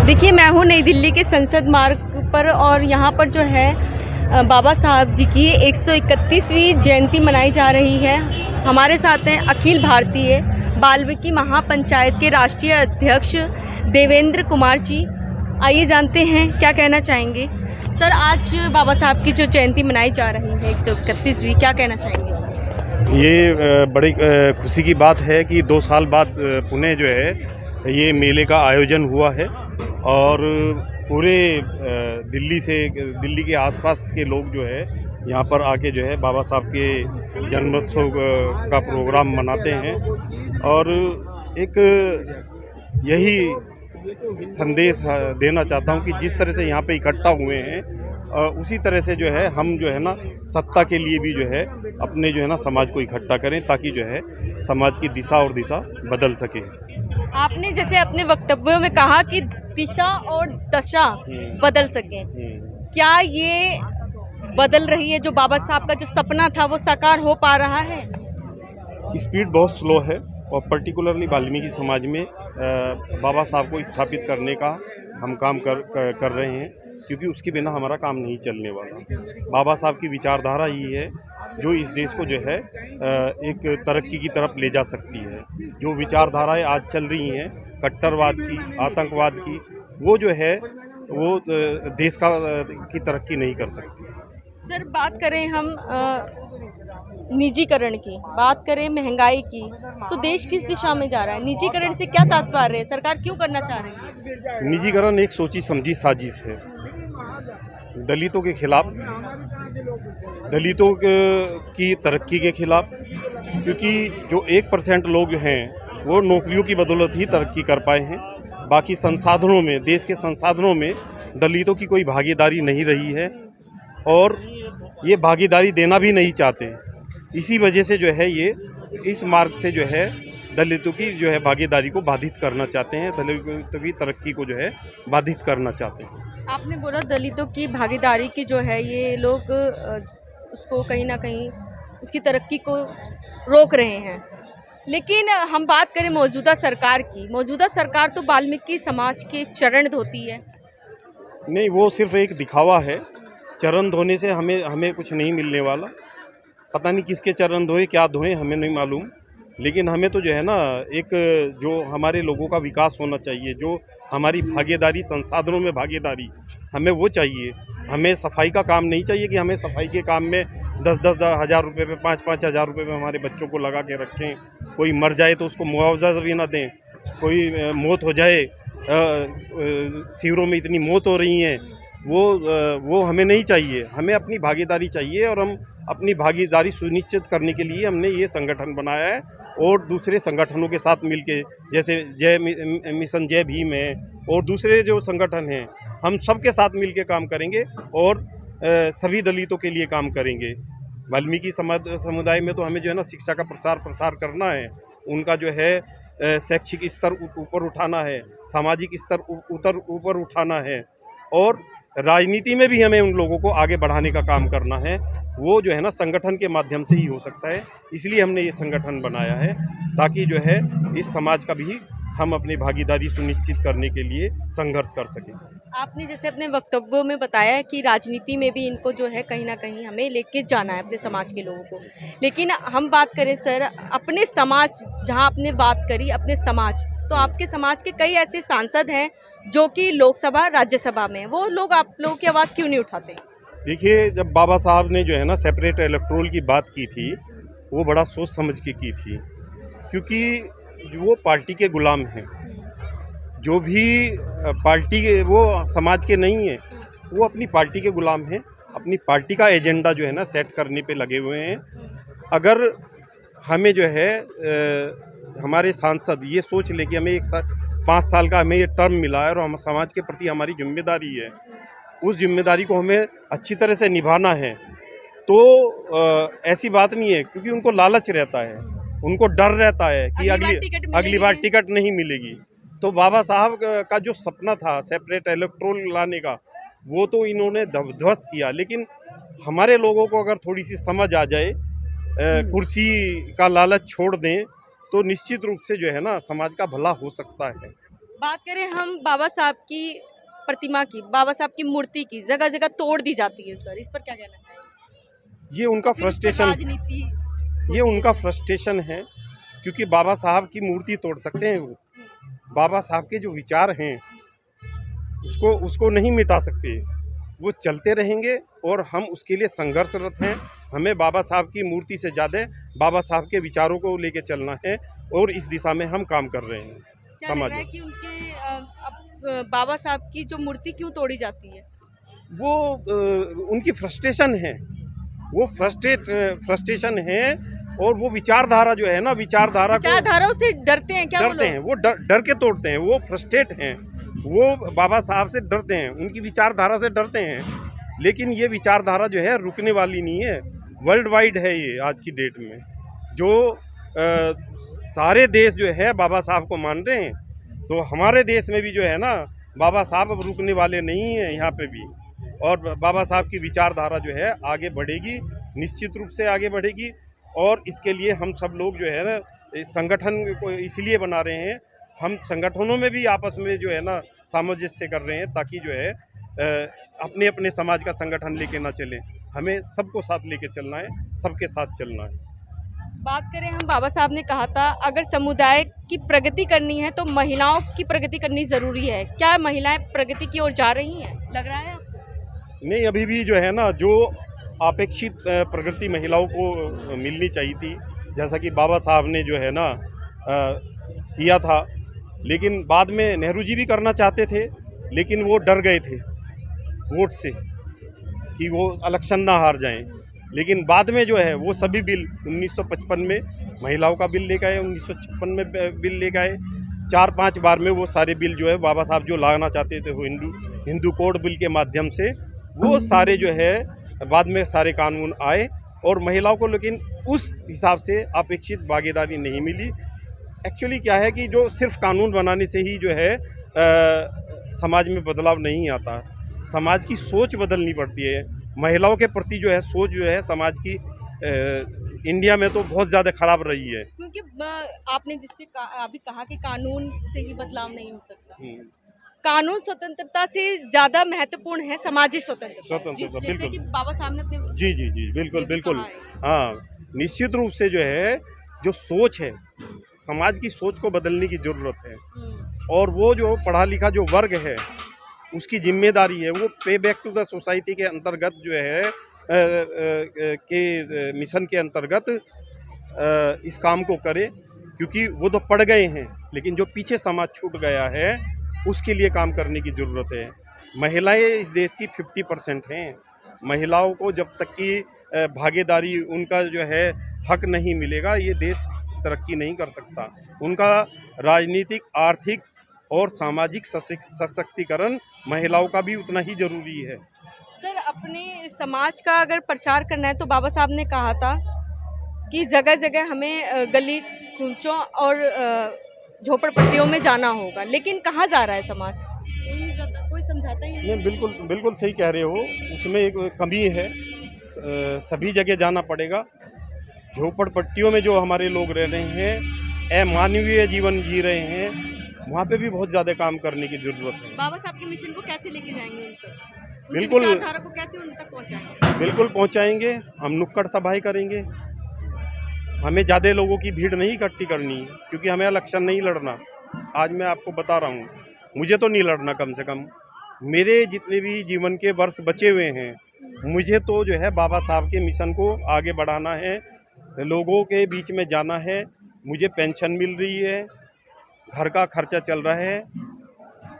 देखिए, मैं हूँ नई दिल्ली के संसद मार्ग पर और यहाँ पर जो है बाबा साहब जी की 131वीं जयंती मनाई जा रही है। हमारे साथ हैं अखिल भारतीय वाल्मीकि महापंचायत के राष्ट्रीय अध्यक्ष देवेंद्र कुमार जी। आइए जानते हैं क्या कहना चाहेंगे। सर, आज बाबा साहब की जो जयंती मनाई जा रही है 131वीं, क्या कहना चाहेंगे? ये बड़ी खुशी की बात है कि 2 साल बाद पुणे जो है ये मेले का आयोजन हुआ है और पूरे दिल्ली के आसपास के लोग जो है यहाँ पर आके जो है बाबा साहब के जन्मोत्सव का प्रोग्राम मनाते हैं। और एक यही संदेश देना चाहता हूँ कि जिस तरह से यहाँ पे इकट्ठा हुए हैं उसी तरह से जो है हम जो है ना सत्ता के लिए भी जो है अपने जो है ना समाज को इकट्ठा करें ताकि जो है समाज की दिशा और दिशा बदल सके। आपने जैसे अपने वक्तव्यों में कहा कि दिशा और दशा बदल सके, क्या ये बदल रही है? जो बाबा साहब का जो सपना था वो साकार हो पा रहा है? स्पीड बहुत स्लो है और पर्टिकुलरली वाल्मीकि समाज में बाबा साहब को स्थापित करने का हम काम कर रहे हैं, क्योंकि उसके बिना हमारा काम नहीं चलने वाला। बाबा साहब की विचारधारा ही है जो इस देश को जो है एक तरक्की की तरफ ले जा सकती है। जो विचारधाराएं आज चल रही हैं कट्टरवाद की, आतंकवाद की, वो जो है वो देश की तरक्की नहीं कर सकती। सर, बात करें हम निजीकरण की, बात करें महंगाई की, तो देश किस दिशा में जा रहा है? निजीकरण से क्या तात्पर्य है? सरकार क्यों करना चाह रही है? निजीकरण एक सोची समझी साजिश है दलितों के खिलाफ, दलितों की तरक्की के खिलाफ, क्योंकि जो 1% लोग हैं वो नौकरियों की बदौलत ही तरक्की कर पाए हैं। बाकी संसाधनों में, देश के संसाधनों में दलितों की कोई भागीदारी नहीं रही है और ये भागीदारी देना भी नहीं चाहते। इसी वजह से जो है ये इस मार्ग से जो है दलितों की जो है भागीदारी को बाधित करना चाहते हैं, दलितों की तरक्की को जो है बाधित करना चाहते हैं। आपने बोला दलितों की भागीदारी की जो है ये लोग उसको कहीं ना कहीं उसकी तरक्की को रोक रहे हैं, लेकिन हम बात करें मौजूदा सरकार की, मौजूदा सरकार तो वाल्मीकि समाज के चरण धोती है। नहीं, वो सिर्फ एक दिखावा है। चरण धोने से हमें कुछ नहीं मिलने वाला। पता नहीं किसके चरण धोए, क्या धोए, हमें नहीं मालूम। लेकिन हमें तो जो है ना एक जो हमारे लोगों का विकास होना चाहिए, जो हमारी भागीदारी, संसाधनों में भागीदारी, हमें वो चाहिए। हमें सफाई का काम नहीं चाहिए कि हमें सफाई के काम में 10-10 हज़ार रुपये में, 5-5 हज़ार रुपये में हमारे बच्चों को लगा के रखें। कोई मर जाए तो उसको मुआवजा भी ना दें। कोई मौत हो जाए, शिविरों में इतनी मौत हो रही हैं, वो हमें नहीं चाहिए। हमें अपनी भागीदारी चाहिए और हम अपनी भागीदारी सुनिश्चित करने के लिए हमने ये संगठन बनाया है और दूसरे संगठनों के साथ मिलके, जैसे मिशन जय भीम है और दूसरे जो संगठन हैं, हम सबके साथ मिलके काम करेंगे और सभी दलितों के लिए काम करेंगे। वाल्मीकि समुदाय में तो हमें जो है ना शिक्षा का प्रसार करना है, उनका जो है शैक्षिक स्तर ऊपर उठाना है, सामाजिक स्तर ऊपर उठाना है और राजनीति में भी हमें उन लोगों को आगे बढ़ाने का काम करना है। वो जो है ना संगठन के माध्यम से ही हो सकता है। इसलिए हमने ये संगठन बनाया है ताकि जो है इस समाज का भी हम अपनी भागीदारी सुनिश्चित करने के लिए संघर्ष कर सकें। आपने जैसे अपने वक्तव्यों में बताया है कि राजनीति में भी इनको जो है कहीं ना कहीं हमें लेके जाना है अपने समाज के लोगों को, लेकिन हम बात करें सर अपने समाज, जहां आपने बात करी अपने समाज, तो आपके समाज के कई ऐसे सांसद हैं जो कि लोकसभा, राज्यसभा में, वो लोग आप लोगों की आवाज़ क्यों नहीं उठाते? देखिए, जब बाबा साहब ने जो है ना सेपरेट इलेक्टोरल की बात की थी, वो बड़ा सोच समझ के की थी, क्योंकि वो पार्टी के गुलाम हैं। जो भी पार्टी के, वो समाज के नहीं हैं, वो अपनी पार्टी के गुलाम हैं। अपनी पार्टी का एजेंडा जो है ना सेट करने पे लगे हुए हैं। अगर हमें जो है हमारे सांसद ये सोच ले कि हमें 5 साल का हमें ये टर्म मिला है और हम समाज के प्रति हमारी जिम्मेदारी है, उस जिम्मेदारी को हमें अच्छी तरह से निभाना है, तो ऐसी बात नहीं है, क्योंकि उनको लालच रहता है, उनको डर रहता है कि अगली बार टिकट नहीं मिलेगी। तो बाबा साहब का जो सपना था सेपरेट इलेक्टोरल लाने का, वो तो इन्होंने ध्वस्त किया। लेकिन हमारे लोगों को अगर थोड़ी सी समझ आ जाए, कुर्सी का लालच छोड़ दें, तो निश्चित रूप से जो है ना समाज का भला हो सकता है। बात करें हम बाबा साहब की प्रतिमा की, बाबा साहब की मूर्ति की जगह जगह तोड़ दी जाती है सर, इस पर क्या कहना चाहेंगे? ये उनका फिर उस पर फ्रस्ट्रेशन राजनीति ये होती है उनका सर। फ्रस्ट्रेशन है, क्योंकि बाबा साहब की मूर्ति तोड़ सकते हैं वो, बाबा साहब के जो विचार हैं उसको उसको नहीं मिटा सकते। वो चलते रहेंगे और हम उसके लिए संघर्षरत हैं। हमें बाबा साहब की मूर्ति से ज़्यादा बाबा साहब के विचारों को लेके चलना है और इस दिशा में हम काम कर रहे हैं क्या लग समाज रहा है में। कि उनके बाबा साहब की जो मूर्ति क्यों तोड़ी जाती है? वो उनकी फ्रस्ट्रेशन है, वो फ्रस्ट्रेशन है और वो विचारधारा जो है ना, विचारधारा को विचारधाराओं से डरते हैं क्या वो डरते लोग? हैं, वो डर के तोड़ते हैं, वो फ्रस्ट्रेट हैं, वो बाबा साहब से डरते हैं, उनकी विचारधारा से डरते हैं। लेकिन ये विचारधारा जो है रुकने वाली नहीं है, वर्ल्ड वाइड है ये आज की डेट में। जो सारे देश जो है बाबा साहब को मान रहे हैं, तो हमारे देश में भी जो है ना बाबा साहब अब रुकने वाले नहीं हैं यहाँ पे भी। और बाबा साहब की विचारधारा जो है आगे बढ़ेगी, निश्चित रूप से आगे बढ़ेगी। और इसके लिए हम सब लोग जो है ना इस संगठन को इसलिए बना रहे हैं, हम संगठनों में भी आपस में जो है ना सामंजस्य कर रहे हैं, ताकि जो है अपने अपने समाज का संगठन लेके ना चलें। हमें सबको साथ लेके चलना है, सबके साथ चलना है। बात करें हम, बाबा साहब ने कहा था अगर समुदाय की प्रगति करनी है तो महिलाओं की प्रगति करनी जरूरी है। क्या महिलाएं प्रगति की ओर जा रही हैं, लग रहा है आपको? नहीं, अभी भी जो है ना जो अपेक्षित प्रगति महिलाओं को मिलनी चाहिए थी, जैसा कि बाबा साहब ने जो है ना किया था, लेकिन बाद में नेहरू जी भी करना चाहते थे, लेकिन वो डर गए थे वोट से कि वो इलेक्शन ना हार जाएं। लेकिन बाद में जो है वो सभी बिल 1955 में महिलाओं का बिल लेकर आए, 1956 में बिल लेकर आए, 4-5 बार में वो सारे बिल जो है बाबा साहब जो लाना चाहते थे वो हिंदू कोड बिल के माध्यम से वो सारे जो है बाद में सारे कानून आए और महिलाओं को लेकिन उस हिसाब से अपेक्षित भागीदारी नहीं मिली। एक्चुअली क्या है कि जो सिर्फ कानून बनाने से ही जो है समाज में बदलाव नहीं आता, समाज की सोच बदलनी पड़ती है। महिलाओं के प्रति जो है सोच जो है समाज की इंडिया में तो बहुत ज़्यादा खराब रही है। क्योंकि आपने जिससे अभी कहा कि कानून से ही बदलाव नहीं हो सकता, कानून स्वतंत्रता से ज़्यादा महत्वपूर्ण है सामाजिक स्वतंत्रता, जैसे कि बाबा साहब ने अपने जी बिल्कुल बिल्कुल, कहा है। हाँ निश्चित रूप से जो है जो सोच है समाज की सोच को बदलने की ज़रूरत है। और वो जो पढ़ा लिखा जो वर्ग है उसकी जिम्मेदारी है वो पे बैक टू द सोसाइटी के अंतर्गत जो है के मिशन के अंतर्गत इस काम को करे, क्योंकि वो तो पढ़ गए हैं लेकिन जो पीछे समाज छूट गया है उसके लिए काम करने की ज़रूरत है। महिलाएं इस देश की 50% हैं। महिलाओं को जब तक कि भागीदारी उनका जो है हक नहीं मिलेगा ये देश तरक्की नहीं कर सकता। उनका राजनीतिक, आर्थिक और सामाजिक सशक्तिकरण महिलाओं का भी उतना ही ज़रूरी है। सर, अपने समाज का अगर प्रचार करना है तो बाबा साहब ने कहा था कि जगह जगह हमें गली कूचों और झोपड़पट्टियों में जाना होगा, लेकिन कहाँ जा रहा है समाज? कोई नहीं जाता, कोई समझाता ही नहीं। बिल्कुल बिल्कुल सही कह रहे हो, उसमें एक कमी है। सभी जगह जाना पड़ेगा। झोपड़पट्टियों में जो हमारे लोग रह रहे हैं, अमानवीय जीवन जी रहे हैं, वहाँ पे भी बहुत ज़्यादा काम करने की ज़रूरत है। बाबा साहब के मिशन को कैसे लेके जाएंगे उन तक? बिल्कुल, विचारधारा को कैसे उन तक पहुँचाएंगे? बिल्कुल पहुँचाएंगे। हम नुक्कड़ सभाएं करेंगे। हमें ज़्यादा लोगों की भीड़ नहीं इकट्ठी करनी, क्योंकि हमें इलेक्शन नहीं लड़ना। आज मैं आपको बता रहा हूँ, मुझे तो नहीं लड़ना, कम से कम मेरे जितने भी जीवन के वर्ष बचे हुए हैं, मुझे तो जो है बाबा साहब के मिशन को आगे बढ़ाना है, लोगों के बीच में जाना है। मुझे पेंशन मिल रही है, घर का खर्चा चल रहा है,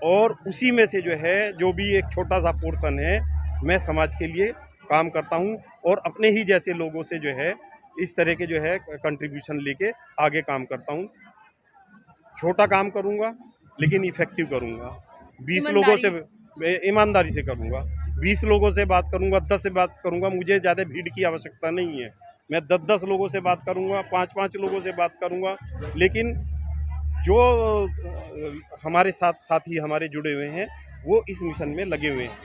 और उसी में से जो है जो भी एक छोटा सा पोर्शन है मैं समाज के लिए काम करता हूँ और अपने ही जैसे लोगों से जो है इस तरह के जो है कंट्रीब्यूशन लेके आगे काम करता हूँ। छोटा काम करूँगा लेकिन इफ़ेक्टिव करूँगा। 20 लोगों से ईमानदारी से करूँगा। 20 लोगों से बात करूँगा, 10 से बात करूँगा, मुझे ज़्यादा भीड़ की आवश्यकता नहीं है। मैं 10-10 लोगों से बात करूँगा, 5-5 लोगों से बात करूँगा, लेकिन जो हमारे साथ साथी हमारे जुड़े हुए हैं वो इस मिशन में लगे हुए हैं।